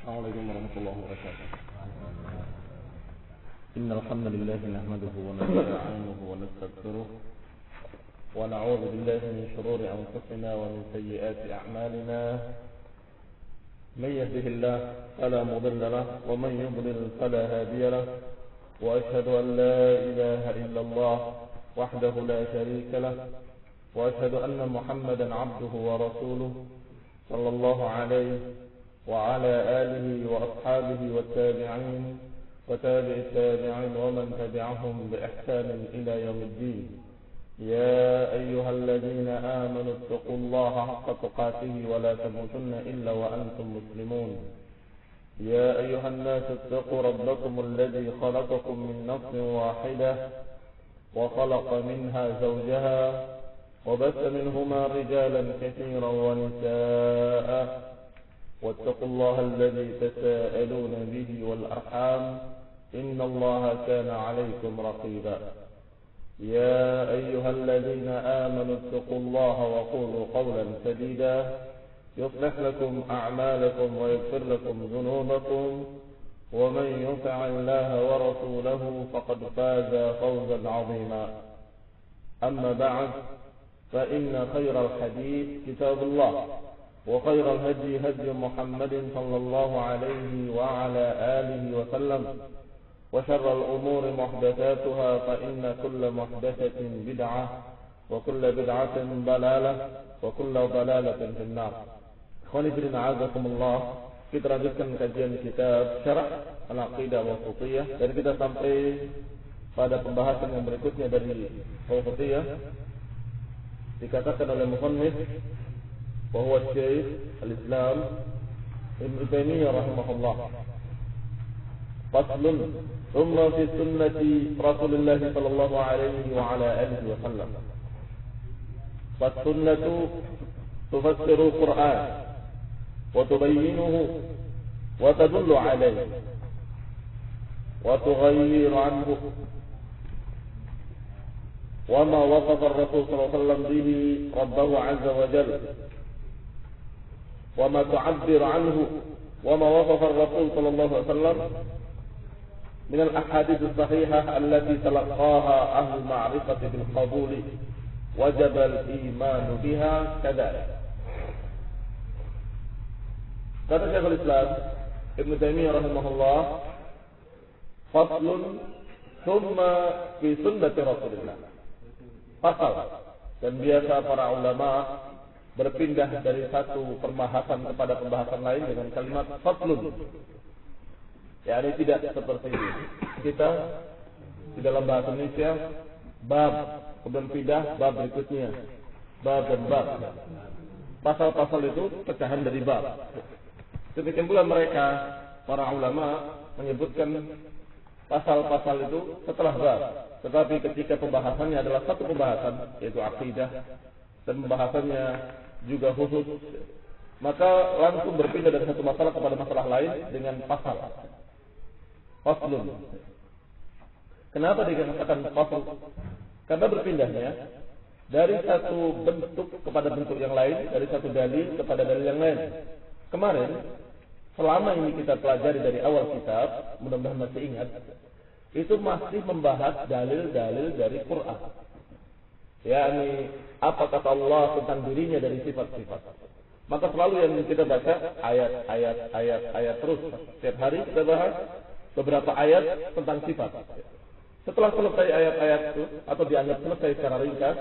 السلام عليكم ورحمة الله وبركاته. إن الحمد لله نحمده ونستعينه ونستغفره ونعوذ بالله من شرور أنفسنا ومن سيئات أعمالنا. من يهده الله فلا مضل له ومن يضلل فلا هادي له، وأشهد أن لا إله إلا الله وحده لا شريك له، وأشهد أن محمدا عبده ورسوله صلى الله عليه وعلى آله وأصحابه والتابعين وتابع التابعين ومن تبعهم بإحسان إلى يوم الدين. يا أيها الذين آمنوا اتقوا الله حق تقاته ولا تموتن إلا وأنتم مسلمون. يا أيها الناس اتقوا ربكم الذي خلقكم من نفس واحدة وخلق منها زوجها وبث منهما رجالا كثيرا ونساء، واتقوا الله الذي تساءلون به والأرحام إن الله كان عليكم رقيبا. يا أيها الذين آمنوا اتقوا الله وقولوا قولا سديدا يصلح لكم أعمالكم ويغفر لكم ذنوبكم، ومن يطع الله ورسوله فقد فاز فوزا عظيما. أما بعد، فإن خير الحديث كتاب الله، وخير الهدي هدي محمد صلى الله عليه وعلى آله وسلم، وشر الأمور محدثاتها، فإن كل محدثة بدعة وكل بدعة ضلالة وكل ضلالة في النار. Ikhwani fillah, a'azakumullah. Kita lanjutkan kajian kitab Syarah Al-Aqidah Wasithiyah, dan kita sampai pada pembahasan yang berikutnya dari Wasithiyah. Dikatakan oleh musannif bahwa Syekh Al-Islam Ibn Taimiyah rahimahullah, faslun thumma fi sunnati Rasulullah sallallahu alaihi wa ala alihi wa sallam. Fas-sunnatu tufassiru al-Qur'an wa tubayyinuhu wa tadullu alayhi wa tughayyiru anhu وما وصف الرسول صلى الله عليه وسلم به ربه عز وجل، وما تعبر عنه وما وصف الرسول صلى الله عليه وسلم من الأحاديث الصحيحة التي تلقاها أهل المعرفة بالقبول وجب الإيمان بها كذلك. Kata Syekhul Islam Ibn Taimiyah rahimahullah, faslun thumma fi sunnati Rasulillah. Pasal, dan biasa para ulama berpindah dari satu pembahasan kepada pembahasan lain dengan kalimat faslun. Ya, ini tidak seperti ini. Kita di dalam bahasa Indonesia bab, kemudian pindah bab berikutnya, bab dan bab. Pasal-pasal itu pecahan dari bab. Demikian pula mereka para ulama menyebutkan pasal-pasal itu setelah bab. Tetapi ketika pembahasannya adalah satu pembahasan, yaitu akidah, dan pembahasannya juga khusus, maka langsung berpindah dari satu masalah kepada masalah lain dengan pasal. Faslun. Kenapa dikatakan fasl? Karena berpindahnya dari satu bentuk kepada bentuk yang lain, dari satu dalil kepada dalil yang lain. Kemarin, selama ini kita pelajari dari awal kitab, mudah-mudahan masih ingat, itu masih membahas dalil-dalil dari Quran. yakni apa kata Allah tentang dirinya dari sifat-sifat. Maka selalu yang kita baca ayat terus. Setiap hari kita bahas beberapa ayat tentang sifat. Setelah selesai ayat-ayat itu atau dianggap selesai secara ringkas,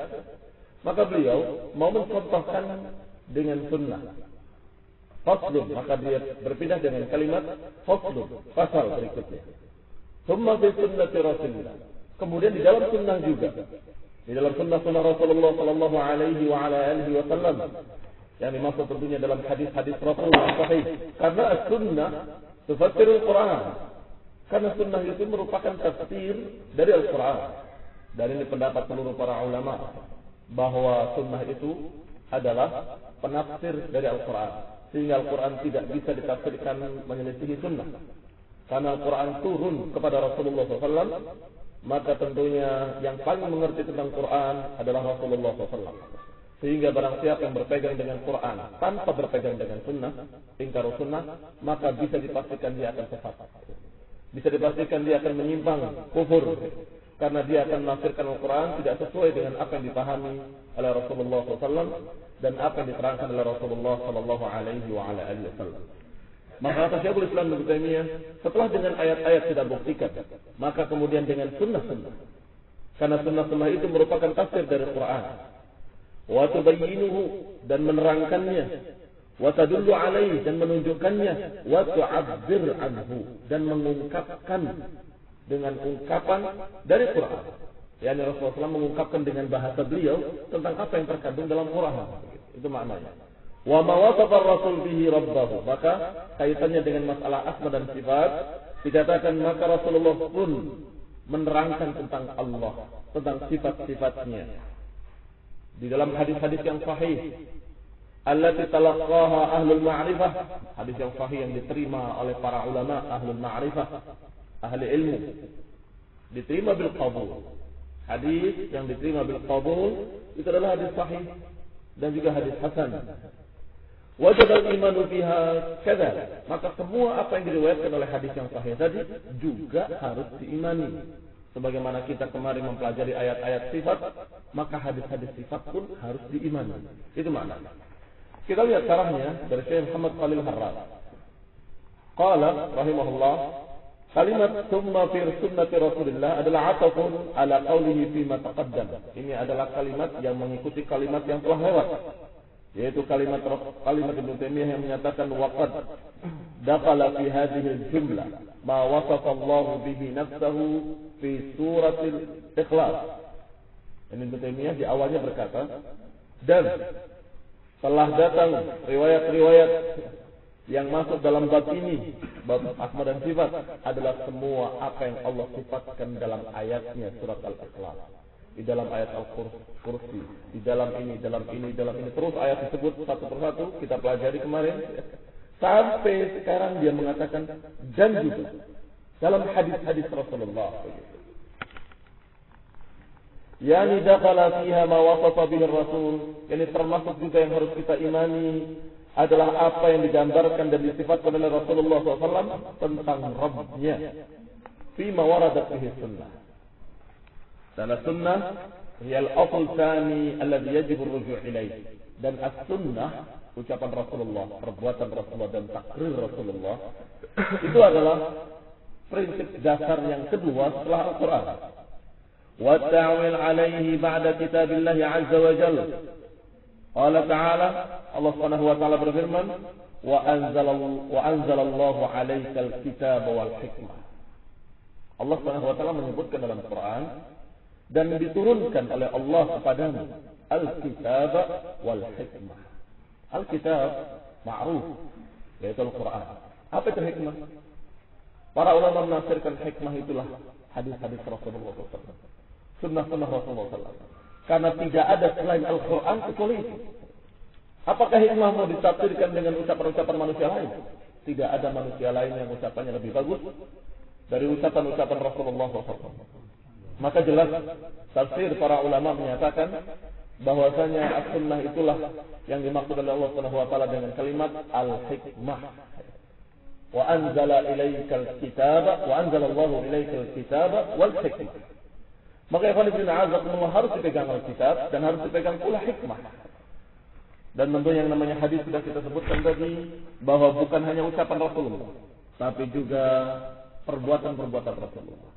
maka beliau mau mencontohkan dengan sunnah. Faslun, maka dia berpindah dengan kalimat faslun, pasal berikutnya. Summa fi sunnati Rasulillah. Kemudian di dalam sunnah juga, di dalam sunnah Rasulullah sallallahu alaihi wa ala alihi wasallam, yang dimaksud tentunya dalam hadis-hadis Rasulullah sahih. Karena as-sunnah tufassirul Quran. Karena sunnah itu merupakan tafsir dari Al-Quran. Dan ini pendapat seluruh para ulama bahwa sunnah itu adalah penafsir dari Al-Quran. Sehingga Al-Quran tidak bisa ditafsirkan menyelisihi sunnah. Karena Al-Quran turun kepada Rasulullah SAW, maka tentunya yang paling mengerti tentang Quran adalah Rasulullah SAW. Sehingga barang siapa yang berpegang dengan Quran tanpa berpegang dengan sunnah, ingkar sunnah, maka bisa dipastikan dia akan sesat. Bisa dipastikan dia akan menyimpang, kufur. Karena dia akan menafsirkan Al-Quran tidak sesuai dengan apa yang dipahami oleh Rasulullah SAW dan apa yang diterangkan oleh Rasulullah SAW. Maka kata Syekhul Islam Ibnu Taimiyah, setelah dengan ayat-ayat tidak buktikan, maka kemudian dengan sunnah-sunnah. Karena sunnah-sunnah itu merupakan tafsir dari Quran. Wa tubayyinuhu, dan menerangkannya. Wa tadullu alaihi, dan menunjukkannya. Wa tu'abbir anhu, dan mengungkapkan dengan ungkapan dari Quran. Yani Rasulullah SAW mengungkapkan dengan bahasa beliau tentang apa yang terkandung dalam Quran. Itu maknanya. Wa ma wasafa ar-rasul bihi rabbahu, maka kaitannya dengan masalah asma dan sifat, dikatakan maka Rasulullah pun menerangkan tentang Allah, tentang sifat-sifatnya di dalam hadis-hadis yang sahih, allati talaqqaha ahlul ma'rifah, hadis yang sahih yang diterima oleh para ulama ahlul ma'rifah, ahli ilmu, diterima bil qabul. Hadis yang diterima bil qabul itu adalah hadis sahih dan juga hadis hasan. Wajib al-imanu biha kadza, maka semua apa yang diriwayatkan oleh hadis yang sahih tadi juga harus diimani. Sebagaimana kita kemarin mempelajari ayat-ayat sifat, maka hadis-hadis sifat pun harus diimani. Itu maknanya. Kita lihat syarahnya dari Syekh Muhammad Khalil Harras. Qala rahimahullah, kalimat summa fi sunnati Rasulillah adalah atafun ala qawlihi fima taqaddam. Ini adalah kalimat yang mengikuti kalimat yang telah lewat, yaitu kalimat Ibnu Taimiyah yang menyatakan waqad dakhala fi hadhihi al-jumlah ma wasafa Allah bihi nafsahu fi suratil Ikhlas. Ibnu Taimiyah di awalnya berkata, dan telah datang riwayat-riwayat yang masuk dalam bab ini, bab asma dan sifat, adalah semua apa yang Allah sifatkan dalam ayatnya surat Al-Ikhlas. Di dalam ayat Al-Kursi, di dalam ini, terus ayat disebut satu persatu, kita pelajari kemarin, sampai sekarang dia mengatakan, dan juga dalam hadis-hadis Rasulullah, yani dakhala fiha ma wasafa bihi Rasul, yani termasuk juga yang harus kita imani adalah apa yang digambarkan dan disifatkan oleh Rasulullah SAW tentang Rabbnya, fima waradat bihi sunnah. Dan as-sunnah hiya al-asl tsani alladhi yajib ar-ruju' ilayhi. Dan as-sunnah, ucapan Rasulullah, perbuatan Rasulullah dan takrir Rasulullah, itu adalah prinsip dasar yang kedua setelah Al-Quran. Wa ta'wil alaihi ba'da kitabillah azza wa jalla. Allah Ta'ala, Allah Subhanahu wa Ta'ala berfirman, wa anzalallahu 'alaikal kitaba wal hikmah. Allah Subhanahu wa Ta'ala menyebutkan dalam Quran, dan diturunkan oleh Allah kepadamu al-kitab wal hikmah. Al-kitab ma'ruf, yaitu Al-Quran. Apa itu hikmah? Para ulama menafsirkan hikmah itulah hadis-hadis Rasulullah SAW, sunnah-sunnah Rasulullah SAW. Karena tidak ada selain Al-Quran kecuali itu. Apakah hikmah mau ditafsirkan dengan ucapan-ucapan manusia lain? Tidak ada manusia lain yang ucapannya lebih bagus dari ucapan-ucapan Rasulullah SAW. Maka jelas tafsir para ulama menyatakan bahwasanya as-sunnah itulah yang dimaksud oleh Allah Subhanahu wa taala dengan kalimat al-hikmah. Wa anzala ilaikal kitaba wa anzalallahu ilaikal kitaba wal hikmah. Maka ikhwan fillah azakumullah, harus dipegang Alkitab dan harus dipegang pula hikmah. Dan tentunya yang namanya hadis sudah kita sebutkan tadi bahwa bukan hanya ucapan Rasulullah, tapi juga perbuatan-perbuatan Rasulullah.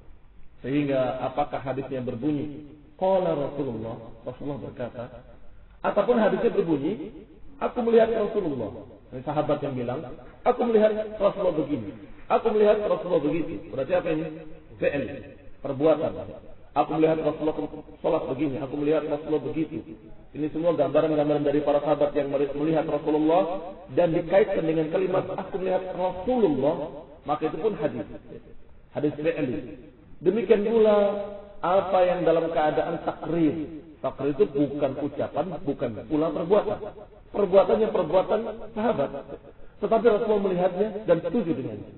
Sehingga apakah hadisnya berbunyi qala Rasulullah berkata, ataupun hadisnya berbunyi aku melihat Rasulullah. Ini sahabat yang bilang, aku melihat Rasulullah begini, aku melihat Rasulullah begitu. Berarti apa ini? Fi'il, perbuatan. Aku melihat Rasulullah salat begini, aku melihat Rasulullah begitu. Ini semua gambaran-gambaran dari para sahabat yang melihat Rasulullah dan dikaitkan dengan kalimat aku melihat Rasulullah, maka itu pun hadis. Hadis fi'il. Demikian pula apa yang dalam keadaan takrir. Takrir itu bukan ucapan, bukan pula perbuatan. Perbuatannya perbuatan sahabat. Tetapi Rasulullah melihatnya dan setuju dengannya.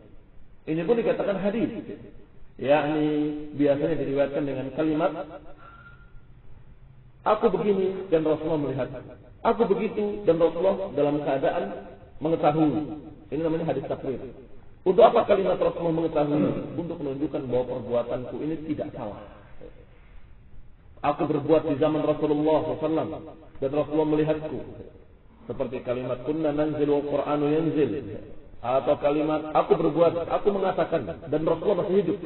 Ini pun dikatakan hadis. Yakni biasanya diriwayatkan dengan kalimat Aku begini dan Rasulullah melihat. Aku begitu dan Rasulullah dalam keadaan mengetahui. Ini namanya hadis takrir. Untuk apa kalimat Rasulullah mengetahui? Untuk menunjukkan bahwa perbuatanku ini tidak salah. Aku berbuat di zaman Rasulullah SAW dan Rasulullah melihatku. Seperti kalimat kunna nanzil wal Qur'anu yanzil. Atau kalimat aku berbuat, aku mengatakan dan Rasulullah masih hidup.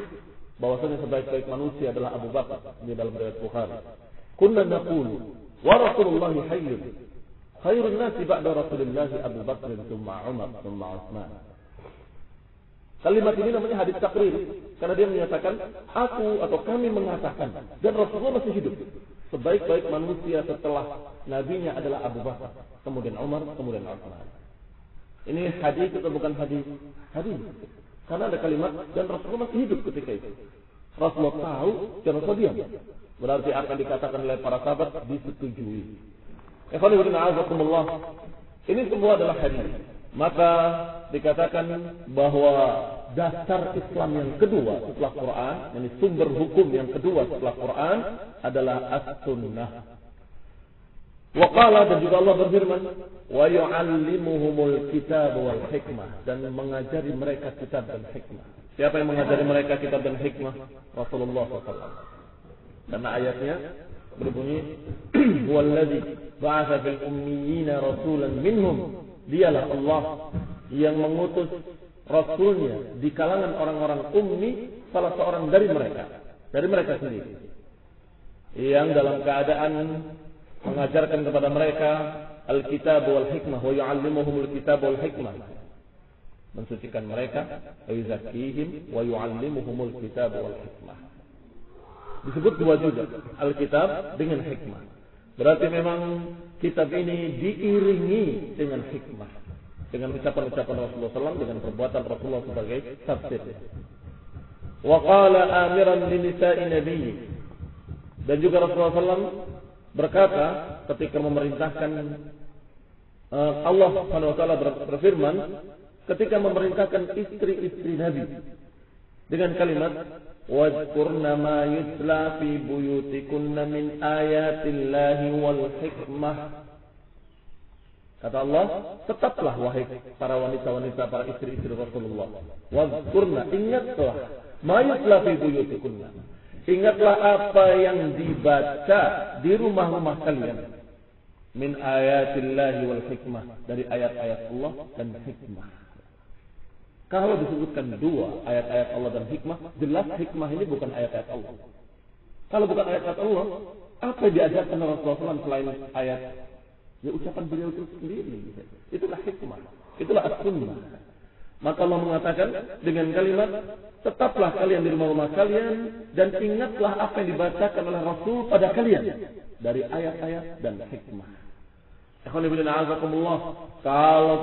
Bahwasanya sebaik-baik manusia adalah Abu Bakar di dalam riwayat Bukhari. Kunna naqulu wa Rasulullah hayyun. Khairun nasi ba'da Rasulillah Abu Bakar thumma Umar thumma Utsman. Kalimat ini namanya hadis takrir karena dia menyatakan aku atau kami mengatakan dan Rasulullah masih hidup. Sebaik-baik manusia setelah nabinya adalah Abu Bakar, kemudian Umar, kemudian Utsman. Ini hadis atau bukan hadis? Hadis. Karena ada kalimat dan Rasulullah masih hidup ketika itu. Rasulullah tahu dan Rasulullah diam. Berarti akan dikatakan oleh para sahabat disetujui. Ikhwan fillah a'azakumullah. Ini semua adalah hadis. Maka dikatakan bahwa dasar Islam yang kedua setelah Quran, yakni sumber hukum yang kedua setelah Quran adalah as-sunnah. Wa qala, dan juga Allah berfirman, wa yu'allimuhumul kitab wal hikmah, dan mengajari mereka kitab dan hikmah. Siapa yang mengajari mereka kitab dan hikmah? Rasulullah SAW. Karena ayatnya berbunyi huwallazi ba'atsa fil ummiyina rasulan minhum. Dialah Allah yang mengutus Rasulnya di kalangan orang-orang ummi, salah seorang dari mereka sendiri, yang dalam keadaan mengajarkan kepada mereka al-kitab wal hikmah wa yu'allimuhumul kitab wal hikmah, mensucikan mereka, wa yuzakkihim wa yu'allimuhumul kitab wal hikmah. Disebut dua juga, al-kitab dengan hikmah. Berarti memang kitab ini diiringi dengan hikmah, dengan ucapan-ucapan Rasulullah SAW, dengan perbuatan Rasulullah sebagai tafsir. Wa qala amiran li nisa'i nabiyyi, dan juga Rasulullah SAW berkata ketika memerintahkan Allah Subhanahu wa taala berfirman ketika memerintahkan istri-istri Nabi dengan kalimat wazkurna ma yutla fi buyutikunna min ayatillahi wal hikmah. Kata Allah, tetaplah wahai para wanita-wanita, para istri-istri Rasulullah, wazkurna, ingatlah ma yutla fi buyutikunna, ingatlah apa yang dibaca di rumah-rumah kalian min ayatillahi wal hikmah, dari ayat-ayat Allah dan hikmah. Kalau disebutkan dua ayat-ayat Allah dan hikmah, jelas hikmah ini bukan ayat-ayat Allah. Kalau bukan ayat-ayat Allah, apa yang diajarkan Rasulullah SAW selain ayat? Ya ucapan beliau itu sendiri. Itulah hikmah. Itulah as-sunnah. Maka Allah mengatakan dengan kalimat, tetaplah kalian di rumah-rumah kalian dan ingatlah apa yang dibacakan oleh Rasul pada kalian dari ayat-ayat dan hikmah. Kalau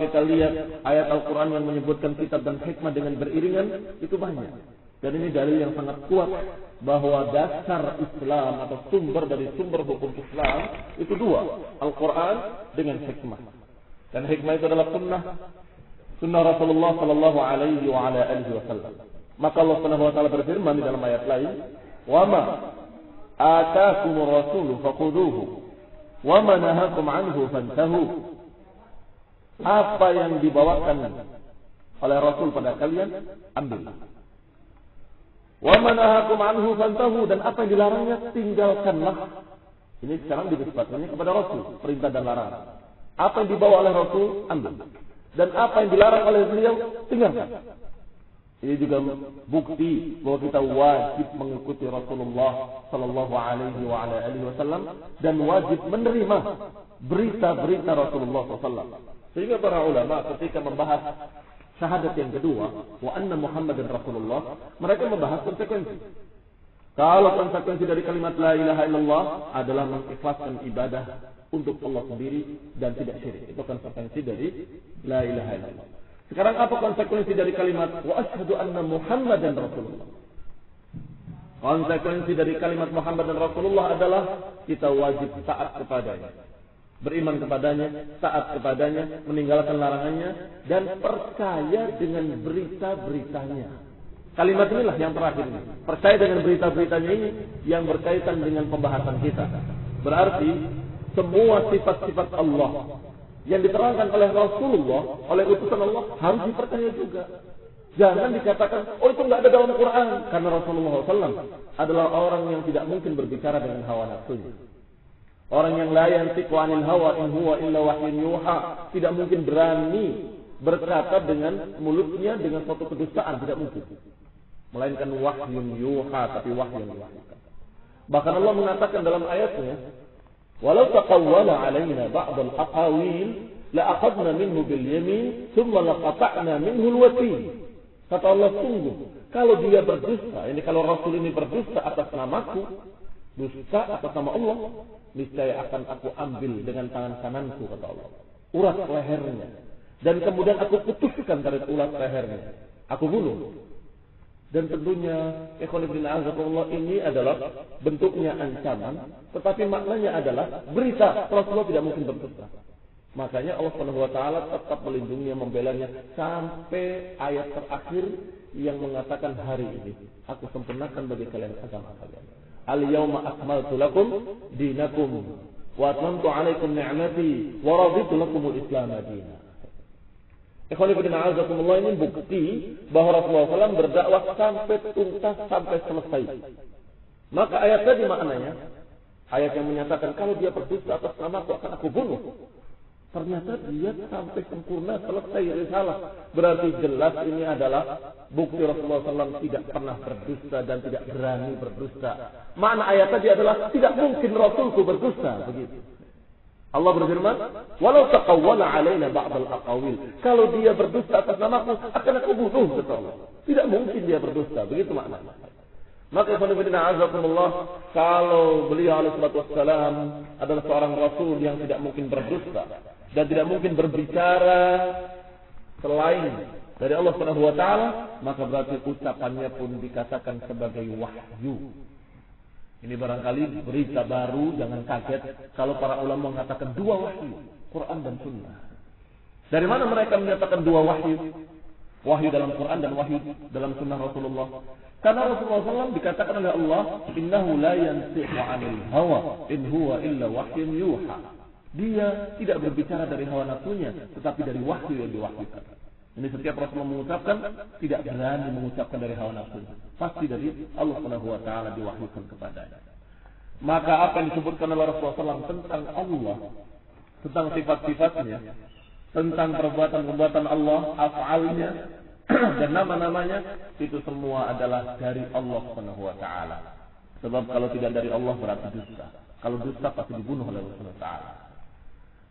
kita lihat ayat Al-Quran yang menyebutkan kitab dan hikmah dengan beriringan, itu banyak. Dan ini dalil yang sangat kuat bahwa dasar Islam atau sumber dari sumber hukum Islam itu dua, Al-Quran dengan hikmah. Dan hikmah itu adalah sunnah Rasulullah Sallallahu Alaihi Wasallam. Maka Allah Subhanahu Wa Taala berfirman di dalam ayat lain, wa ma ataakumur rasulu faquduhu wa ma nahakum anhu fantahu. Apa yang dibawakan oleh Rasul pada kalian, ambillah. Wa ma nahakum anhu fantahu, dan apa yang dilarangnya tinggalkanlah. Ini sekarang dinisbatkannya kepada Rasul, perintah dan larangan. Apa yang dibawa oleh Rasul, ambil. Dan apa yang dilarang oleh beliau, tinggalkan. Ini juga bukti bahwa kita wajib mengikuti Rasulullah Sallallahu Alaihi Wasallam dan wajib menerima berita-berita Rasulullah SAW. Sehingga para ulama ketika membahas syahadat yang kedua, wa anna Muhammadan Rasulullah, mereka membahas konsekuensi. Kalau konsekuensi dari kalimat la ilaha illallah adalah mengikhlaskan ibadah untuk Allah sendiri dan tidak syirik. Itu konsekuensi dari la ilaha illallah. Sekarang apa konsekuensi dari kalimat wa asyhadu anna Muhammadan Rasulullah? Konsekuensi dari kalimat Muhammad dan Rasulullah adalah kita wajib taat kepadanya, beriman kepadanya, taat kepadanya, meninggalkan larangannya, dan percaya dengan berita-beritanya. Kalimat inilah yang terakhir ini. Percaya dengan berita-beritanya ini yang berkaitan dengan pembahasan kita. Berarti semua sifat-sifat Allah yang diterangkan oleh Rasulullah, oleh utusan Allah, harus dipercaya juga. Jangan dikatakan, oh itu nggak ada dalam Quran. Karena Rasulullah SAW adalah orang yang tidak mungkin berbicara dengan hawa nafsunya. Orang yang la yantiqu 'anil hawa in huwa illa wahyun yuha, tidak mungkin berani berkata dengan mulutnya dengan suatu kedustaan, tidak mungkin. Melainkan wahyun yuha, tapi wahyu yang diwahyukan. Bahkan Allah mengatakan dalam ayatnya, walau taqawwala 'alaina ba'd al-aqawil la akhadna minhu bil yamin thumma laqata'na minhu al-watin. Kata Allah, sungguh kalau dia berdusta, ini kalau Rasul ini berdusta atas namaku, dusta atas nama Allah, niscaya akan aku ambil dengan tangan kananku, kata Allah, urat lehernya, dan kemudian aku putuskan dari urat lehernya, aku bunuh. Dan tentunya ikhwan fillah azakumullah, ini adalah bentuknya ancaman, tetapi maknanya adalah berita Rasulullah tidak mungkin berdusta. Makanya Allah Subhanahu wa taala tetap melindunginya, membelanya sampai ayat terakhir yang mengatakan hari ini aku sempurnakan bagi kalian agama kalian. Al-yauma akmaltu lakum dinakum wa atmamtu 'alaikum ni'mati wa raditu lakumul Islam dinan. Ikhwan fillah a'azakumullah, ini bukti bahwa Rasulullah SAW berdakwah sampai tuntas, sampai selesai. Maka ayat tadi maknanya, ayat yang menyatakan kalau dia berdusta atas namaku akan aku bunuh. Ternyata dia sampai sempurna, selesai risalah. Berarti jelas ini adalah bukti Rasulullah SAW tidak pernah berdusta dan tidak berani berdusta. Makna ayat tadi adalah tidak mungkin Rasulku berdusta. Begitu. Allah berfirman, walau taqawwala 'alaina ba'd al-aqawil. Kalau dia berdusta atas namaku, akan aku bunuh, kata Allah. Tidak mungkin dia berdusta. Begitu maknanya. Maka ikhwanifidina azakumullah, kalau beliau alaihi salatu wassalam adalah seorang Rasul yang tidak mungkin berdusta dan tidak mungkin berbicara selain dari Allah Subhanahu wa taala, maka berarti ucapannya pun dikatakan sebagai wahyu. Ini barangkali berita baru, jangan kaget kalau para ulama mengatakan dua wahyu, Quran dan Sunnah. Dari mana mereka menyatakan dua wahyu? Wahyu dalam Quran dan wahyu dalam Sunnah Rasulullah. Karena Rasulullah SAW dikatakan oleh Allah, innahu la yantiqu 'anil hawa in huwa illa wahyun yuha. Dia tidak berbicara dari hawa nafsunya, tetapi dari wahyu yang diwahyukan. Ini setiap Rasulullah mengucapkan, tidak berani mengucapkan dari hawa nafsunya. Pasti dari Allah Subhanahu wa taala diwahyukan kepadanya. Maka apa yang disebutkan oleh Rasulullah SAW tentang Allah, tentang sifat-sifatnya, tentang perbuatan-perbuatan Allah, af'alnya, dan nama-namanya, itu semua adalah dari Allah Subhanahu wa taala. Sebab kalau tidak dari Allah berarti dusta. Kalau dusta pasti dibunuh oleh Allah Subhanahu wa taala.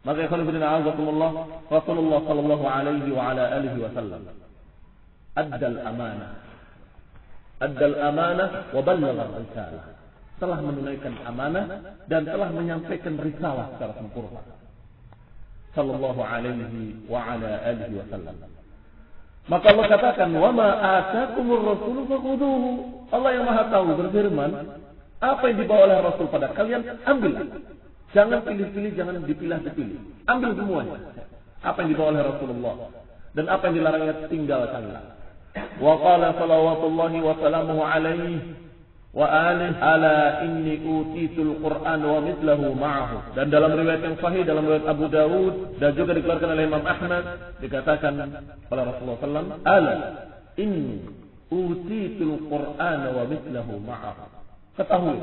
Maka ikhwan fillah a'azakumullah, Rasulullah sallallahu alaihi wa ala alihi wasallam addal amanah wa ballagha risalah. Telah menunaikan amanah dan telah menyampaikan risalah secara sempurna. Sallallahu alaihi wa ala alihi wasallam. Maka Allah katakan, wa ma atakumur rasulu fakhuduhu. Allah yang Maha tahu berfirman, apa yang dibawa oleh Rasul pada kalian, ambil. Jangan pilih-pilih, jangan dipilah-pilih. Ambil semuanya. Apa yang dibawa oleh Rasulullah dan apa yang dilarangnya tinggalkanlah. Wa qala salawatullahi wa salamuhu alaihi wa alihi ala inni utitul Qur'an wa mithlahu ma'ahu. Dan dalam riwayat yang sahih, dalam riwayat Abu Dawud dan juga dikeluarkan oleh Imam Ahmad, dikatakan oleh Rasulullah sallallahu alaihi wasallam, ala inni utitul Qur'an wa mithlahu ma'ahu. Ketahui,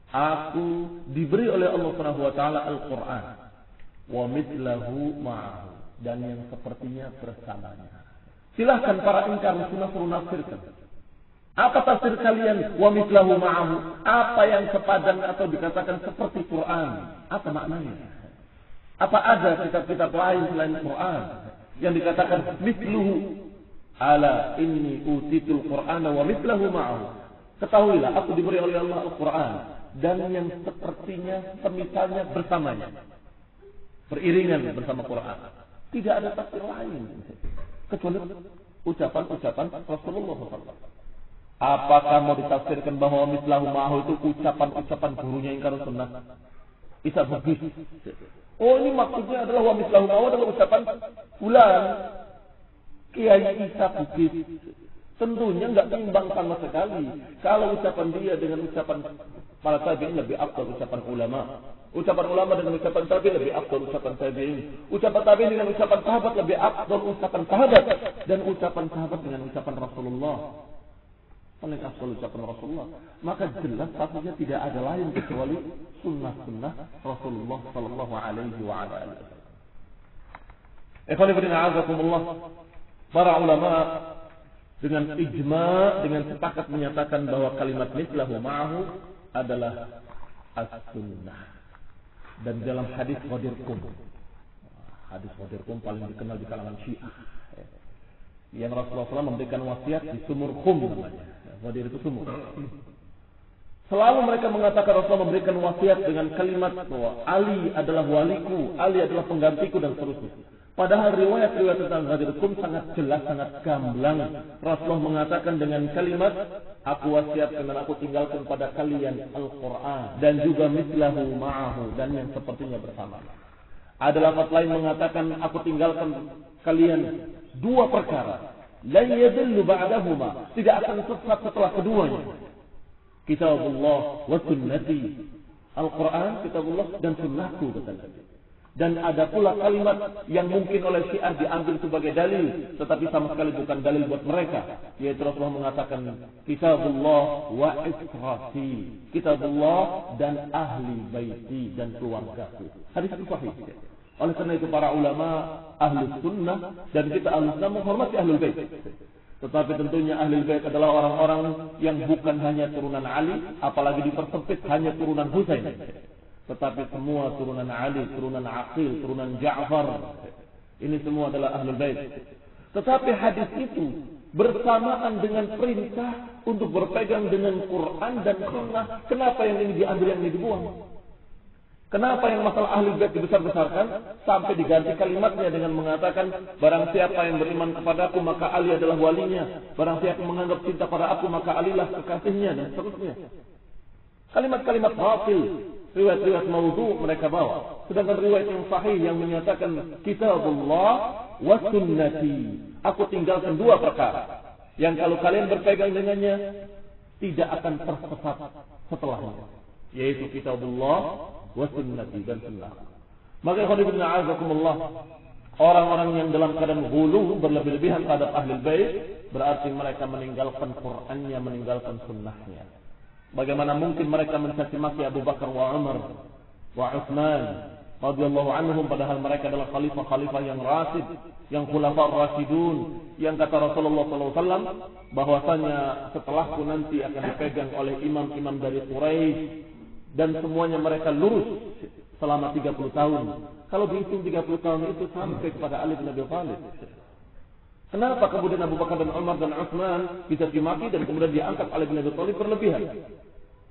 aku diberi oleh Allah Subhanahu wa taala Al-Qur'an wa mithlahu ma'ahu, dan yang sepertinya bersamanya. Silahkan para ingkar sunnah suruh nafsirkan. Apa tafsir kalian wa mithlahu ma'ahu? Apa yang sepadan atau dikatakan seperti Quran? Apa maknanya? Apa ada kitab-kitab lain selain Quran yang dikatakan mithluhu? Ala inni utitul Qur'ana wa mithlahu ma'ahu. Ketahuilah, aku diberi oleh Allah Al-Quran dan yang sepertinya, semisalnya bersamanya, beriringan bersama Quran. Tidak ada tafsir lain kecuali ucapan-ucapan Rasulullah SAW. Apakah mau ditafsirkan bahwa mislahu ma'ahu itu ucapan-ucapan gurunya ingkar sunnah? Isa Bugis. Oh, ini maksudnya adalah wa mislahu ma'ahu adalah ucapan fulan, Kiai Isa Bugis. Tentunya nggak timbang sama sekali. Kalau ucapan dia dengan ucapan para tabi'in lebih afdal ucapan ulama. Ucapan ulama dengan ucapan tabi'in lebih afdal ucapan tabi'in. Ucapan tabi'in dengan ucapan sahabat lebih afdal ucapan sahabat. Dan ucapan sahabat dengan ucapan Rasulullah. Paling afdal ucapan Rasulullah. Maka jelas satunya tidak ada lain kecuali sunnah-sunnah Rasulullah sallallahu alaihi wa ala alihi wasallam. Ikhwan fillah a'azakumullah. Para ulama dengan ijma, dengan sepakat menyatakan bahwa kalimat mislahu ma'ahu adalah as-sunnah. Dan dalam hadis Ghadirkum, hadis Ghadirkum paling dikenal di kalangan Syiah, yang Rasulullah SAW memberikan wasiat di sumur Khum namanya. Ghadir itu sumur. Selalu mereka mengatakan Rasulullah memberikan wasiat dengan kalimat bahwa Ali adalah waliku, Ali adalah penggantiku dan seterusnya. Padahal riwayat-riwayat tentang Ghadirkum sangat jelas, sangat gamblang. Rasulullah mengatakan dengan kalimat, aku wasiatkan dan aku tinggalkan pada kalian Al-Quran. Dan juga mislahu ma'ahu. Dan yang sepertinya bersama. Ada lafaz lain mengatakan, aku tinggalkan kalian dua perkara. La yadillu ba'dahuma. Tidak akan sesat setelah keduanya. Kitabullah wa sunnati. Al-Quran, kitabullah dan sunnahku. Dan ada pula kalimat yang mungkin oleh Syiah diambil sebagai dalil, tetapi sama sekali bukan dalil buat mereka. Yaitu Rasulullah mengatakan, Kitabullah wa israti. Kitabullah dan ahli baiti dan keluargaku. Hadis itu sahih. Oleh karena itu para ulama ahli sunnah dan kita ahli sunnah menghormati ahlul bait. Tetapi tentunya ahlul bait adalah orang-orang yang bukan hanya turunan Ali, apalagi dipersempit hanya turunan Husain. Tetapi semua turunan Ali, turunan Aqil, turunan Ja'far. Ini semua adalah ahlul bait. Tetapi hadis itu bersamaan dengan perintah untuk berpegang dengan Quran dan Sunnah. Kenapa yang ini diambil, yang ini dibuang? Kenapa yang masalah ahlul bait dibesar-besarkan sampai diganti kalimatnya dengan mengatakan barang siapa yang beriman kepadaku maka Ali adalah walinya. Barang siapa menganggap cinta pada aku maka Alilah kekasihnya dan seterusnya. Kalimat-kalimat batil. Riwayat-riwayat maudhu mereka bawa. Sedangkan riwayat yang sahih yang menyatakan Kitabullah wa sunnati. Aku tinggalkan dua perkara yang kalau kalian berpegang dengannya tidak akan tersesat setelahnya. Yaitu Kitabullah wa sunnati dan sunnah. Maka khonibna a'azakumullah, orang-orang yang dalam keadaan ghulu berlebih-lebihan terhadap ahlul bait berarti mereka meninggalkan Qur'annya, meninggalkan sunnahnya. Bagaimana mungkin mereka mencaci maki Abu Bakar wa Umar wa Utsman radhiyallahu anhum padahal mereka adalah khalifah-khalifah yang rasyid, yang khulafa rasyidun, yang kata Rasulullah sallallahu alaihi wasallam bahwasanya setelahku nanti akan dipegang oleh imam-imam dari Quraisy dan semuanya mereka lurus selama 30 tahun. Kalau dihitung 30 tahun itu sampai kepada Ali bin Abi Thalib. Kenapa kemudian Abu Bakar dan Umar dan Utsman bisa dimaki dan kemudian diangkat oleh bin Abi Thalib berlebihan?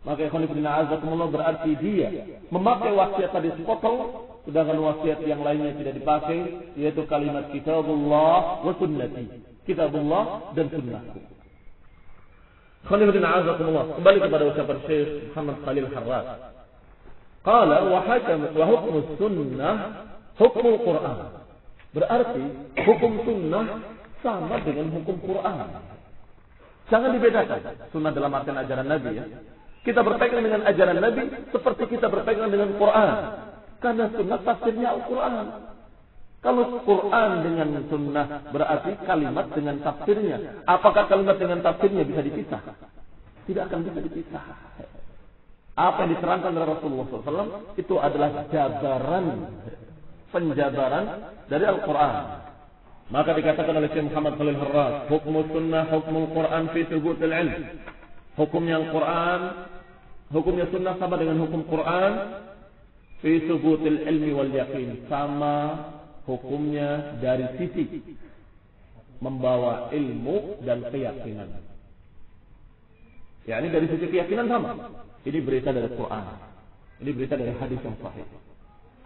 Maka ikhwan fillah a'azakumullah berarti dia memakai wasiat tadi sepotong, sedangkan wasiat yang lainnya tidak dipakai, yaitu kalimat Kitabullah wa sunnati. Kitabullah dan sunnahku. Ikhwan fillah a'azakumullah, kembali kepada ucapan Syekh Muhammad Khalil Harras. Qala wa hukmu sunnah hukmul Qur'an. Berarti hukum sunnah sama dengan hukum Quran. Jangan dibedakan. Sunnah dalam artian ajaran Nabi ya. Kita berpegang dengan ajaran Nabi seperti kita berpegang dengan Quran. Karena sunnah tafsirnya Al-Quran. Kalau Quran dengan sunnah berarti kalimat dengan tafsirnya. Apakah kalimat dengan tafsirnya bisa dipisah? Tidak akan bisa dipisah. Apa yang diterangkan oleh Rasulullah SAW itu adalah penjabaran dari Al-Quran. Maka dikatakan oleh Syekh Muhammad Khalil Harras, hukum sunnah, hukum Quran fi thubutil ilm. Hukumnya Al-Quran, hukumnya sunnah sama dengan hukum Quran fi thubutil ilmi wal yaqin. Sama hukumnya dari sisi membawa ilmu dan keyakinan. Ya, ini dari sisi keyakinan sama. Ini berita dari Quran. Ini berita dari hadis yang sahih.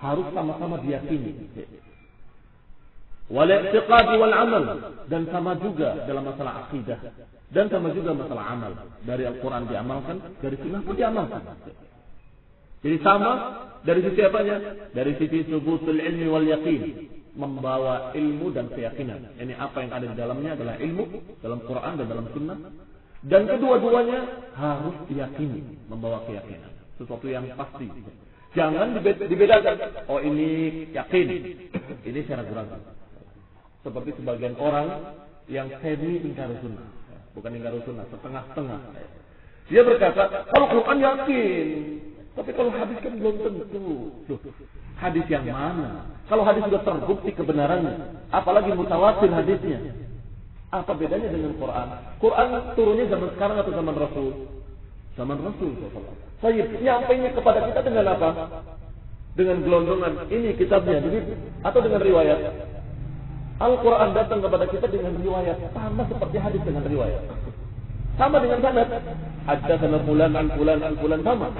Harus sama-sama diyakini. Wal i'tiqad wal amal, dan sama juga dalam masalah akidah dan sama juga masalah amal. Dari Al-Qur'an diamalkan, dari sunnah pun diamalkan. Jadi sama dari sisi apanya? Dari sisi subutul ilmi wal yaqin. membawa ilmu dan keyakinan. Ini apa yang ada di dalamnya adalah ilmu dalam Quran dan dalam Sunnah. Dan kedua-duanya harus diyakini, membawa keyakinan. Sesuatu yang pasti. Jangan dibedakan. Oh ini yakin, ini saya ragu-ragu. Seperti sebagian orang yang semi ingkar sunnah, bukan ingkar sunnah, setengah-setengah. Dia berkata, kalau Quran yakin, tapi kalau hadis kan belum tentu. Loh, hadis yang mana? Kalau hadis sudah terbukti kebenarannya, apalagi mutawatir hadisnya. Apa bedanya dengan Quran? Quran turunnya zaman sekarang atau zaman Rasul? Zaman Rasul. Saya nyampainya kepada kita dengan apa? Dengan gelondongan. Ini kitabnya, atau dengan riwayat. Al-Quran datang kepada kita dengan riwayat, sama seperti hadis dengan riwayat. Sama dengan sanad. Haddatsana fulan an fulan an fulan, sama.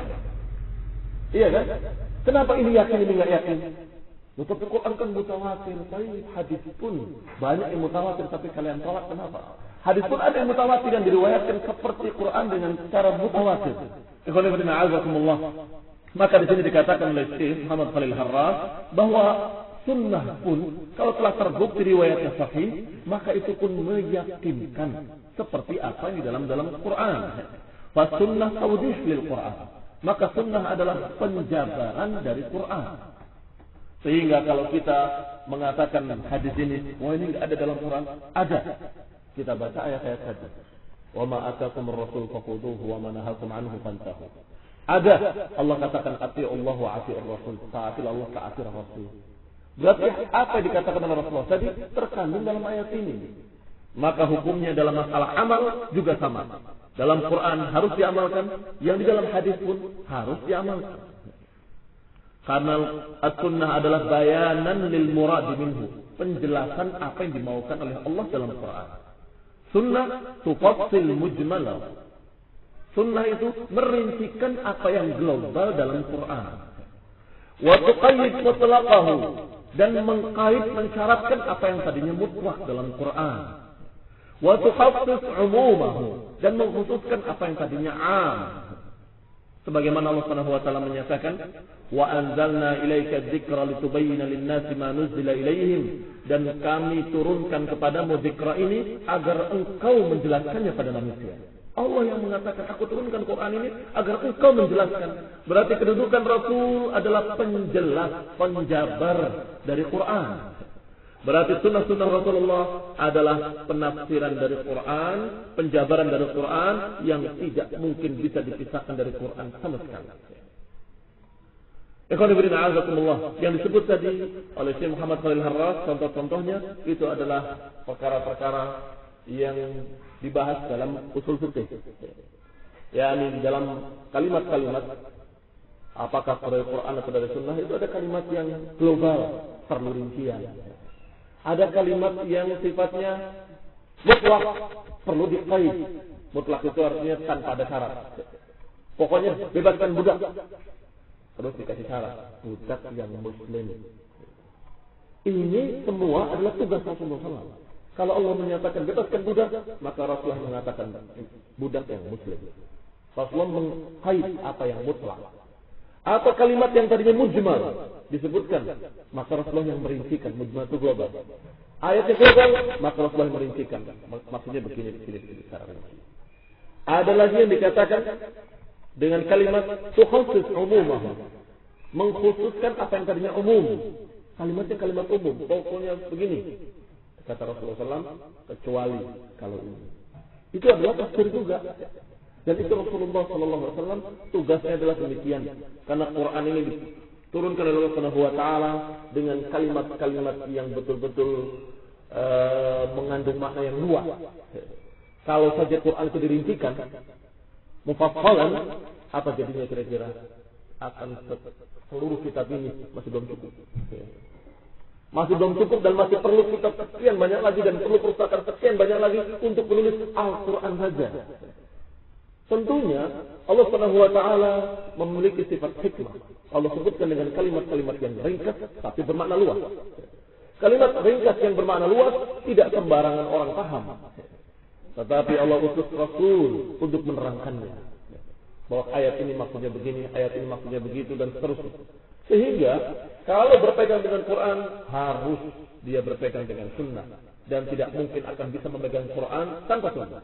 Iya kan? Kenapa ini yakin, ini enggak yakin? Tapi Quran kan mutawatir, tapi hadis pun banyak yang mutawatir, tapi kalian tolak kenapa? Hadis pun ada yang mutawatir yang diriwayatkan seperti Quran dengan cara mutawatir. Ikhwan fillah, a'azakumullah. Maka di sini dikatakan oleh Syekh Muhammad Khalil Harras bahwa sunnah pun kalau telah terbukti riwayatnya sahih, maka itu pun meyakinkan seperti apa yang di dalam Quran. Fa sunnah tawdih lil Quran. Maka sunnah adalah penjabaran dari Quran. Sehingga kalau kita mengatakan hadis ini, wah ini tidak ada dalam Quran, ada. Kita baca ayat-ayat hadis. Wa ma atakum ar-rasul faquduhu wa ma nahakum anhu fantahu. Ada. Allah katakan ati'ullah wa ati'ur rasul. Ta'atil Allah, ta'atir rasul. Berarti apa yang dikatakan oleh Rasulullah tadi terkandung dalam ayat ini. Maka hukumnya dalam masalah amal juga sama. Dalam Quran harus diamalkan, yang di dalam hadis pun harus diamalkan. Karena as-sunnah adalah bayanan lil murad minhu, penjelasan apa yang dimaukan oleh Allah dalam Quran. Sunnah tufassil mujmalah. Sunnah itu merincikan apa yang global dalam Quran. Wa tuqayyid mutlaqahu, dan mengkait mensyaratkan apa yang tadinya mutlak dalam Quran. Wa tukhassis umumahu, dan mengkhususkan apa yang tadinya 'am. Sebagaimana Allah Subhanahu wa taala menyatakan, "Wa anzalna ilaika dzikra litubayyana lin-nasi ma nuzila ilaihim." Dan kami turunkan kepadamu dzikra ini agar engkau menjelaskannya pada manusia. Allah yang mengatakan, aku turunkan Quran ini agar engkau menjelaskan. Berarti kedudukan Rasul adalah penjelas, penjabar dari Quran. Berarti sunnah-sunnah Rasulullah adalah penafsiran dari Quran, penjabaran dari Quran yang tidak mungkin bisa dipisahkan dari Quran sama sekali. Yang disebut tadi oleh Syekh Muhammad Khalil Harras, contoh-contohnya itu adalah perkara-perkara yang dibahas dalam usul fikih. yakni dalam kalimat-kalimat apakah dari Quran atau dari Sunnah itu ada kalimat yang global, perlu rincian. Ada kalimat yang sifatnya mutlak, perlu diqaid. Mutlak itu artinya tanpa ada syarat. Pokoknya bebaskan budak. Terus dikasih syarat, budak yang muslim. Ini semua adalah tugas Rasulullah SAW. Kalau Allah menyatakan bebaskan budak, maka Rasulullah mengatakan budak yang muslim. Rasulullah mengkait apa yang mutlak. Atau kalimat yang tadinya mujmal disebutkan, maka Rasulullah yang merincikan. Mujmal itu global. Ayatnya global, maka Rasulullah yang merincikan. Maksudnya begini secara rinci. Ada lagi yang dikatakan dengan kalimat tukhassis umumah, mengkhususkan apa yang tadinya umum. Kalimatnya kalimat umum. Pokoknya begini, kata Rasulullah SAW, kecuali kalau ini. Itu adalah tafsir juga. Dan itu Rasulullah SAW tugasnya adalah demikian. Karena Quran ini diturunkan oleh Allah Subhanahu wa taala dengan kalimat-kalimat yang betul-betul mengandung makna yang luas. Kalau saja Quran itu dirincikan, mufassalan, apa jadinya kira-kira? Akan seluruh kitab ini masih belum cukup. Masih belum cukup dan masih perlu kitab sekian banyak lagi dan perlu perpustakaan sekian banyak lagi untuk menulis Al-Quran saja. Tentunya Allah Subhanahu wa taala memiliki sifat hikmah. Allah sebutkan dengan kalimat-kalimat yang ringkas tapi bermakna luas. Kalimat ringkas yang bermakna luas tidak sembarangan orang paham. Tetapi Allah utus Rasul untuk menerangkannya. Bahwa ayat ini maksudnya begini, ayat ini maksudnya begitu dan seterusnya. Sehingga kalau berpegang dengan Quran harus dia berpegang dengan sunnah dan tidak mungkin akan bisa memegang Quran tanpa sunnah.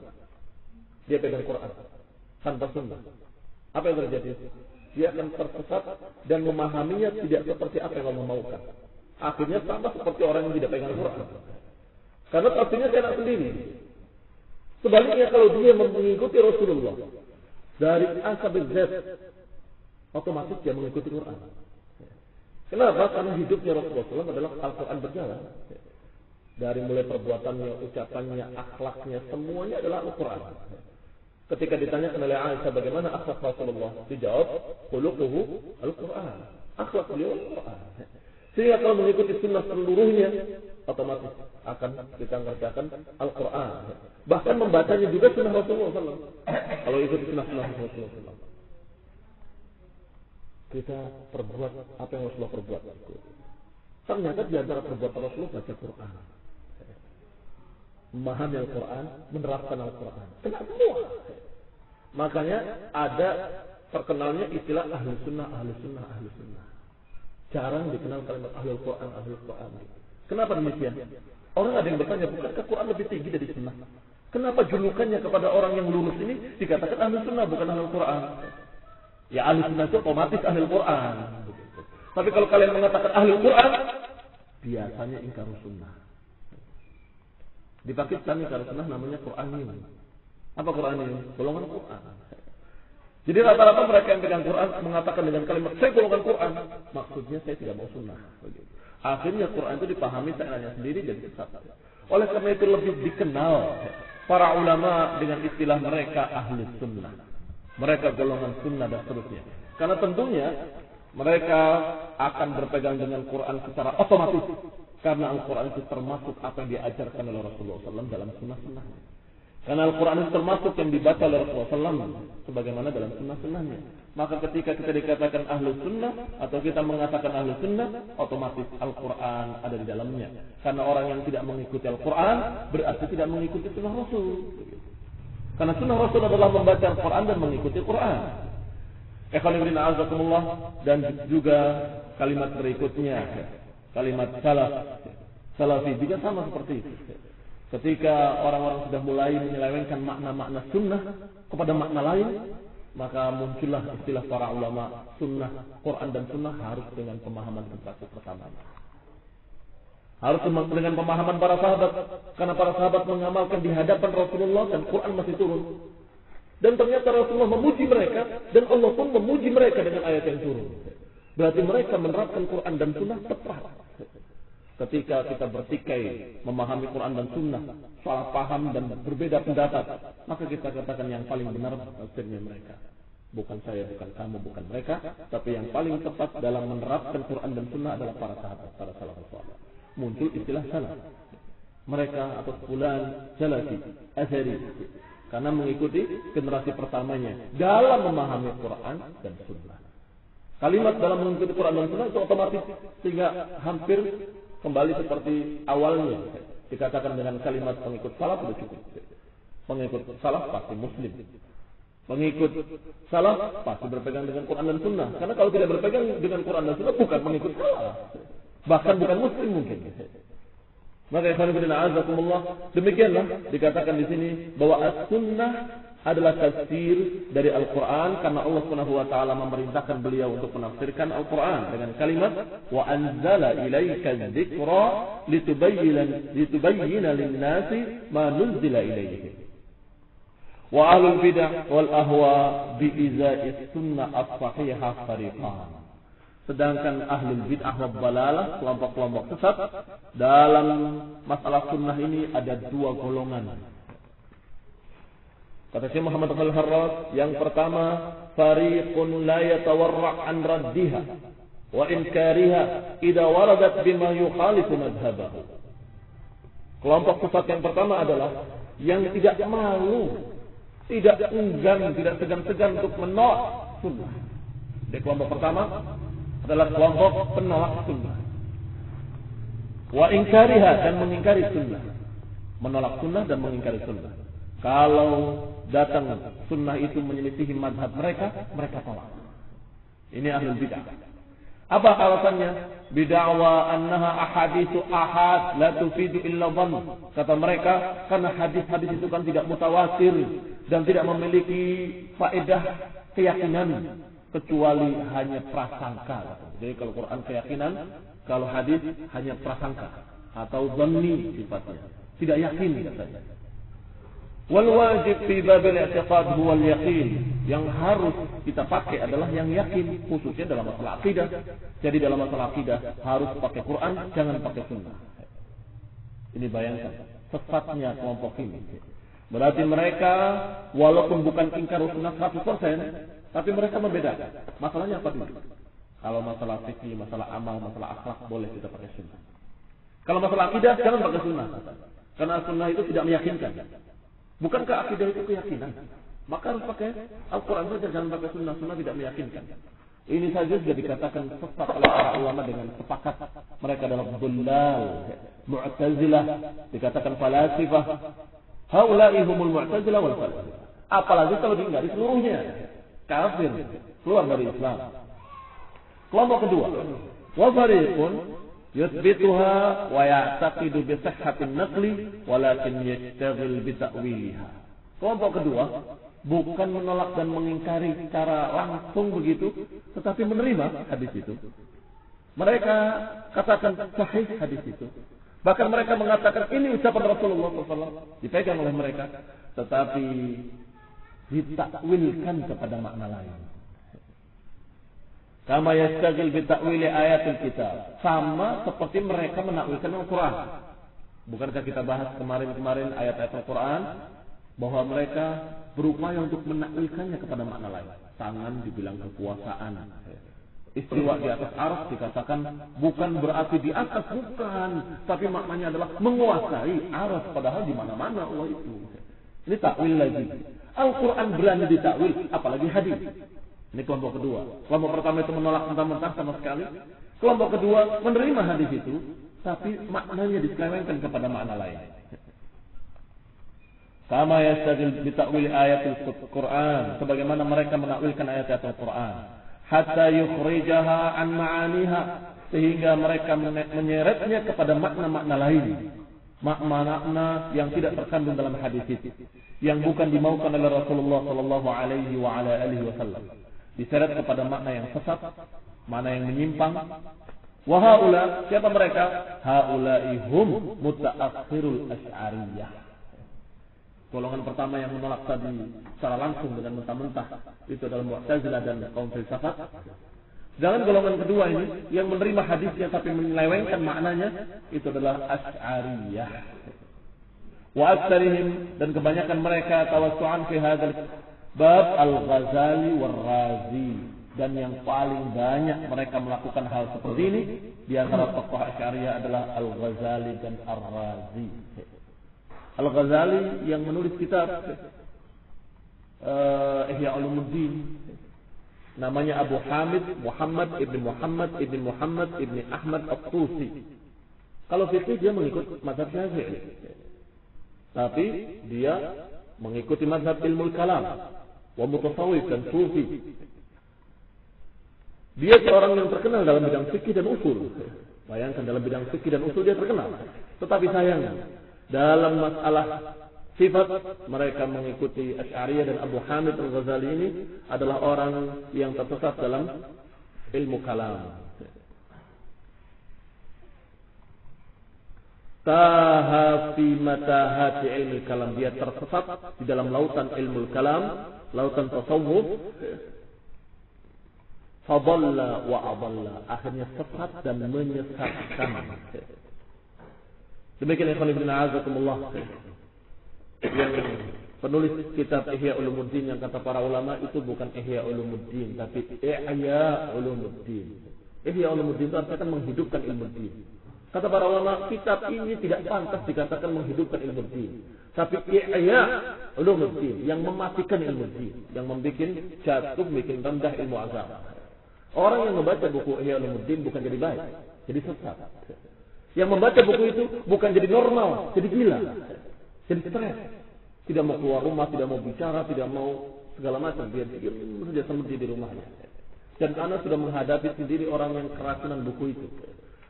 Dia pegang Quran tanpa sunnah. Apa yang terjadi? Dia akan tersesat dan memahaminya tidak seperti apa yang Allah maukan. Akhirnya sama seperti orang yang tidak pegang Quran. Karena tafsirnya enak sendiri. Sebaliknya kalau dia mengikuti Rasulullah dari A sampai Z, otomatis dia mengikuti Quran. Kenapa? Karena hidupnya Rasulullah SAW adalah Al-Quran berjalan. Dari mulai perbuatannya, ucapannya, akhlaknya, semuanya adalah Al-Quran. Ketika ditanyakan oleh Aisyah bagaimana akhlak Rasulullah, dijawab, khuluquhu Al-Quran. Akhlak beliau Al-Quran. Sehingga kalau mengikuti sunnah seluruhnya, otomatis akan kita ngerjakan Al-Quran. Bahkan membacanya juga sunnah Rasulullah SAW. Kalau ikuti sunnah Rasulullah SAW. Kita perbuat apa yang Rasulullah perbuat. Ternyata di antara perbuatan Rasulullah baca Quran. Memahami Al-Quran, menerapkan Al-Quran. Kena semua. Makanya ada terkenalnya istilah ahli sunnah, ahli sunnah, ahli sunnah. Jarang dikenal kalimat ahli Quran, ahli Quran. Kenapa demikian? Orang ada yang bertanya, bukankah Quran lebih tinggi dari sunnah? Kenapa julukannya kepada orang yang lurus ini dikatakan ahli sunnah, bukan ahli Quran? Ya ahli sunnah itu otomatis ahli Quran. Tapi kalau kalian mengatakan ahli Quran, biasanya ingkar sunnah. Di Pakistan ingkar sunnah namanya Qur'anin. Apa Qur'anin? Golongan Quran. Jadi rata-rata mereka yang pegang Quran mengatakan dengan kalimat saya golongan Quran, maksudnya saya tidak mau sunnah. Akhirnya Quran itu dipahami seenaknya sendiri jadi sesat. Oleh karena itu lebih dikenal para ulama dengan istilah mereka ahli sunnah. Mereka golongan sunnah dan seterusnya. Karena tentunya mereka akan berpegang dengan Quran secara otomatis. Karena Al-Quran itu termasuk apa yang diajarkan oleh Rasulullah SAW dalam sunnah-sunnahnya. Karena Al-Quran itu termasuk yang dibaca oleh Rasulullah SAW sebagaimana dalam sunnah-sunnahnya. Maka ketika kita dikatakan ahlu sunnah atau kita mengatakan ahlu sunnah, otomatis Al-Quran ada di dalamnya. Karena orang yang tidak mengikuti Al-Quran berarti tidak mengikuti sunnah Rasul. Karena sunnah Rasul adalah membaca Al-Quran dan mengikuti Quran. Ikhwanuddin a'azakumullah, dan juga kalimat berikutnya, kalimat salafi juga sama seperti itu. Ketika orang-orang sudah mulai menyelewengkan makna-makna sunnah kepada makna lain, maka muncullah istilah para ulama sunnah, Quran dan sunnah harus dengan pemahaman generasi pertama. Harus dengan pemahaman para sahabat, karena para sahabat mengamalkan di hadapan Rasulullah dan Quran masih turun. Dan ternyata Rasulullah memuji mereka dan Allah pun memuji mereka dengan ayat yang turun. Berarti mereka menerapkan Quran dan sunnah tepat. Ketika kita bertikai memahami Quran dan sunnah, salah paham dan berbeda pendapat, maka kita katakan yang paling benar tafsirnya mereka. Bukan saya, bukan kamu, bukan mereka, tapi yang paling tepat dalam menerapkan Quran dan sunnah adalah para sahabat, para salafus saleh. Muncul istilah salaf. Mereka atau fulan salafi, athari, karena mengikuti generasi pertamanya dalam memahami Quran dan sunnah. Kalimat dalam mengikuti Quran dan sunnah itu otomatis sehingga hampir kembali seperti awalnya. Dikatakan dengan kalimat pengikut salaf sudah cukup. Pengikut salaf pasti muslim. Pengikut salaf pasti berpegang dengan Quran dan sunnah. Karena kalau tidak berpegang dengan Quran dan sunnah bukan pengikut salaf. Bahkan bukan muslim mungkin. Maka ikhwan a'azakumullah, demikianlah dikatakan di sini bahwa as-sunnah adalah tafsir dari Al-Quran, karena Allah Subhanahu wa taala memerintahkan beliau untuk menafsirkan Al-Quran dengan kalimat wa anzala ilaika dzikra litubayyana lin-nasi ma nuzila ilaihim. Wa ahlul bidah wal ahwa bi iza'is sunnah as-sahihah fariqan. Sedangkan ahlul bid'ah wal dalalah, kelompok-kelompok sesat dalam masalah sunnah ini ada dua golongan. Kata Syekh Muhammad Al-Harras, yang pertama, fariqun la yatawarra' an raddiha wa inkariha idza waradat bima yukhalifu madhhabahu. Kelompok sesat yang pertama adalah yang tidak malu, tidak enggan, tidak segan-segan untuk menolak sunnah. Di kelompok pertama adalah kelompok penolak sunnah. Wa inkariha, dan mengingkari sunnah. Menolak sunnah dan mengingkari sunnah. Kalau datang sunnah itu menyelisihi madhab mereka, mereka tolak. Ini ahlul bidah. Apa alasannya? Bid'awa annaha ahaditsu ahad la tufidu illa dhann. Kata mereka, karena hadis-hadis itu kan tidak mutawatir dan tidak memiliki faedah keyakinan kecuali hanya prasangka. Jadi kalau Quran keyakinan, kalau hadis hanya prasangka atau dhanni sifatnya. Tidak yakin katanya. Wal wajib fi babil i'tiqad huwa al-yaqin. Yang harus kita pakai adalah yang yakin, khususnya dalam masalah akidah. Jadi dalam masalah akidah harus pakai Quran, jangan pakai sunnah. Ini bayangkan sesatnya kelompok ini. Berarti mereka walaupun bukan ingkar sunnah 100%, tapi mereka membedakan. Masalahnya apa dulu? Kalau masalah fikih, masalah amal, masalah akhlak boleh kita pakai sunnah. Kalau masalah akidah jangan pakai sunnah. Karena sunnah itu tidak meyakinkan. Bukankah akidah itu keyakinan? Maka harus pakai Al-Quran saja, jangan pakai sunnah. Sunnah tidak meyakinkan. Ini saja sudah dikatakan sesat oleh para ulama dengan sepakat. Mereka adalah dhullal, Mu'tazilah, dikatakan falasifah. Haula'i humul Mu'tazilah wal falasifah. Apalagi kalau diingkari seluruhnya. Kafir, keluar dari Islam. Kelompok kedua, wa fariqun yuthbituha wa ya'taqidu bi sihhatin naqli walakin yashtaghil bi ta'wiliha. Kelompok kedua bukan menolak dan mengingkari secara langsung begitu, tetapi menerima hadis itu. Mereka katakan sahih hadis itu. Bahkan mereka mengatakan ini ucapan Rasulullah SAW, dipegang oleh mereka, tetapi ditakwilkan kepada makna lain. Kama yastaghil bi ta'wili ayatil kitab. Sama seperti mereka menakwilkan Al-Quran. Bukankah kita bahas kemarin-kemarin ayat-ayat Al-Quran bahwa mereka berupaya untuk menakwilkannya kepada makna lain. Tangan dibilang kekuasaan. Istiwa di atas arsy dikatakan bukan berarti di atas, bukan, tapi maknanya adalah menguasai arsy, padahal di mana-mana Allah itu. Ini takwil lagi. Al-Quran berani ditakwil, apalagi hadis. Ini kelompok kedua. Kelompok pertama itu menolak mentah-mentah sama sekali. Kelompok kedua menerima hadis itu, tapi maknanya diselewengkan kepada makna lain. Kama yastadil bi ta'wil ayatil Quran, sebagaimana mereka menakwilkan ayat-ayat Al-Quran, hatta yukhrijaha an ma'aniha, sehingga mereka menyeretnya kepada makna-makna lain, makna-makna yang tidak terkandung dalam hadis itu, yang bukan dimaukan oleh Rasulullah sallallahu alaihi wa ala alihi wasallam. Diseret kepada makna yang sesat, makna yang menyimpang. Wa haula, siapa mereka? Haula'i hum mutaakhirul asy'ariyah. Golongan pertama yang menolak tadi secara langsung dengan mentah-mentah itu adalah Mu'tazilah dan kaum filsafat. Sedangkan golongan kedua ini yang menerima hadisnya tapi menyelewengkan maknanya itu adalah Asy'ariyah. Wa aktsarihim, dan kebanyakan mereka tawassu'an fi hadzal bab Al-Ghazali war-Razi, dan yang paling banyak mereka melakukan hal seperti ini di antara tokoh Asy'ariyah adalah Al-Ghazali dan Ar-Razi. Al-Ghazali yang menulis kitab Ihya Ulumuddin, namanya Abu Hamid Muhammad ibn Muhammad ibn Muhammad ibn Ahmad At-Tusi. Kalau fikih dia mengikut mazhab Syafi'i, tapi dia mengikuti mazhab ilmu kalam wa mutasawwif dan sufi. Dia seorang yang terkenal dalam bidang fikih dan usul. Bayangkan, dalam bidang fikih dan usul dia terkenal. Tetapi sayangnya dalam masalah sifat mereka mengikuti Asy'ariyah, dan Abu Hamid Al-Ghazali ini adalah orang yang tersesat dalam ilmu kalam. Taha fi matahati ilmu kalam, dia tersesat di dalam lautan ilmu kalam, lautan tasawuf. Fadalla wa adalla, akhirnya sesat dan menyesatkan. Demikian ikhwan fillah azakumullah. Yang penulis kitab Ihya Ulumuddin yang kata para ulama itu bukan Ihya Ulumuddin, tapi Ihya Ulumuddin. Ihya Ulumuddin itu artinya menghidupkan ilmu din. Kata para ulama, kitab ini tidak pantas dikatakan menghidupkan ilmu din, tapi Ihya Ulumuddin yang mematikan ilmu din, yang membuat jatuh, bikin rendah ilmu agama. Orang yang membaca buku Ihya Ulumuddin bukan jadi baik, jadi sesat. Yang membaca buku itu bukan jadi normal, jadi gila, jadi stres, tidak mau keluar rumah, tidak mau bicara, tidak mau segala macam, dia diam saja seperti di rumahnya. Dan ana sudah menghadapi sendiri orang yang keracunan buku itu.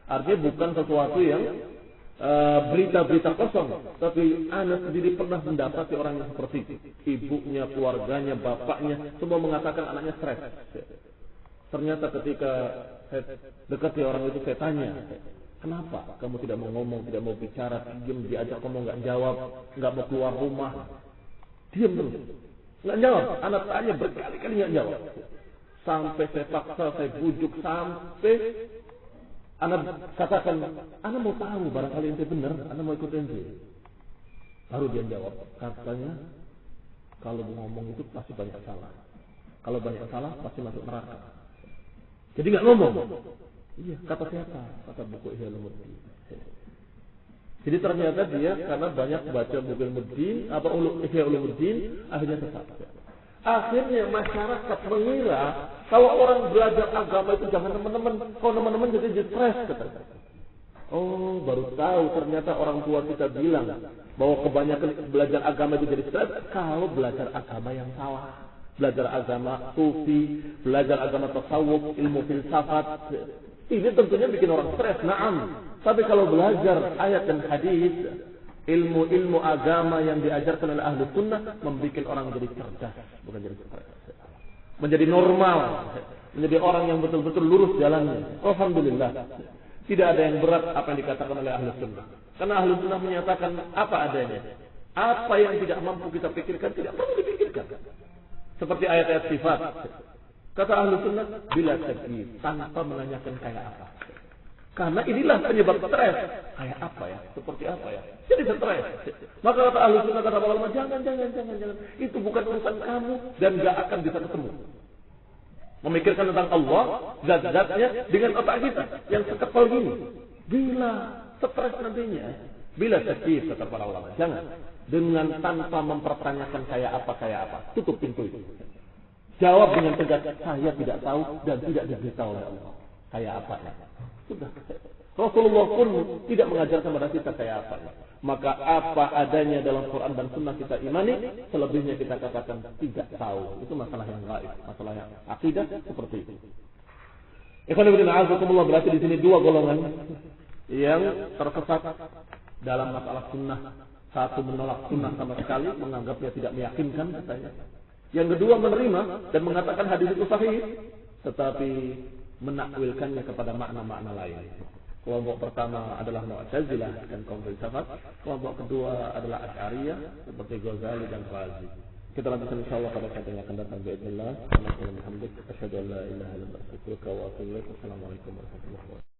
Artinya bukan sesuatu yang berita-berita kosong, tapi ana sendiri pernah mendapati orang yang seperti itu. Ibunya, keluarganya, bapaknya, semua mengatakan anaknya stres. Ternyata ketika saya dekati orang itu, saya tanya, kenapa kamu tidak mau ngomong, tidak mau bicara, diam, diajak ngomong nggak jawab, nggak mau keluar rumah, diam terus, nggak jawab. Anak tanya berkali-kali nggak jawab. Sampai saya paksa, saya bujuk, sampai anak katakan, anak mau tahu barangkali ente benar, anak mau ikut ente. Baru dia jawab, katanya kalau ngomong itu pasti banyak salah. Kalau banyak salah pasti masuk neraka. Jadi nggak ngomong. Iya, kata siapa? Kata buku Ihya Ulumuddin. Jadi ternyata dia karena banyak baca buku Ulumuddin, Ihya Ulumuddin, akhirnya sesat. Akhirnya masyarakat mengira kalau orang belajar agama itu jangan teman-teman, kalau teman-teman jadi stres. Oh, baru tahu ternyata orang tua kita bilang bahwa kebanyakan belajar agama itu jadi stres kalau belajar agama yang salah. Belajar agama sufi, belajar agama tasawuf, ilmu filsafat. Ini tentunya bikin orang stres, na'am. Tapi kalau belajar ayat dan hadis, ilmu-ilmu agama yang diajarkan oleh ahli sunnah, membuat orang jadi cerdas, bukan jadi stres. Menjadi normal, menjadi orang yang betul-betul lurus jalannya. Alhamdulillah. Tidak ada yang berat apa yang dikatakan oleh ahli sunnah. Karena ahli sunnah menyatakan apa adanya. Apa yang tidak mampu kita pikirkan, tidak perlu dipikirkan. Seperti ayat-ayat sifat. Kata ahlu sunnah, bila takyif, tanpa menanyakan kayak apa. Karena inilah penyebab stres. Kayak apa ya? Seperti apa ya? Jadi stres. Maka kata ahlu sunnah, kata para ulama, jangan. Itu bukan urusan kamu dan gak akan bisa ketemu. Memikirkan tentang Allah, zat-zatnya dengan otak kita yang sekepal gini. Bila stres nantinya. Bila takyif, kata para ulama, jangan. Dengan tanpa mempertanyakan kayak apa. Tutup pintu itu. Jawab dengan tegas, saya tidak tahu dan tidak diberitahu oleh Allah. Kayak apa ya? Sudah. Rasulullah pun tidak mengajarkan kepada kita kayak apa. Maka apa adanya dalam Quran dan Sunnah kita imani, selebihnya kita katakan tidak tahu. Itu masalah yang gaib, masalah yang akidah seperti itu. Ikhwan fillah azakumullah, berarti di sini dua golongan yang tersesat dalam masalah sunnah. Satu menolak sunnah sama sekali, menganggapnya tidak meyakinkan katanya. Yang kedua menerima dan mengatakan hadis itu sahih, tetapi menakwilkannya kepada makna-makna lain. Kelompok pertama adalah Mu'tazilah dan kaum filsafat. Kelompok kedua adalah Asy'ariyah seperti Ghazali dan Razi. Kita lanjutkan insyaallah pada saat yang akan datang. Bismillah. Alhamdulillah. Asyhadu an la ilaha illallah wa astaghfiruka wa atubu ilaik. Assalamualaikum warahmatullahi wabarakatuh.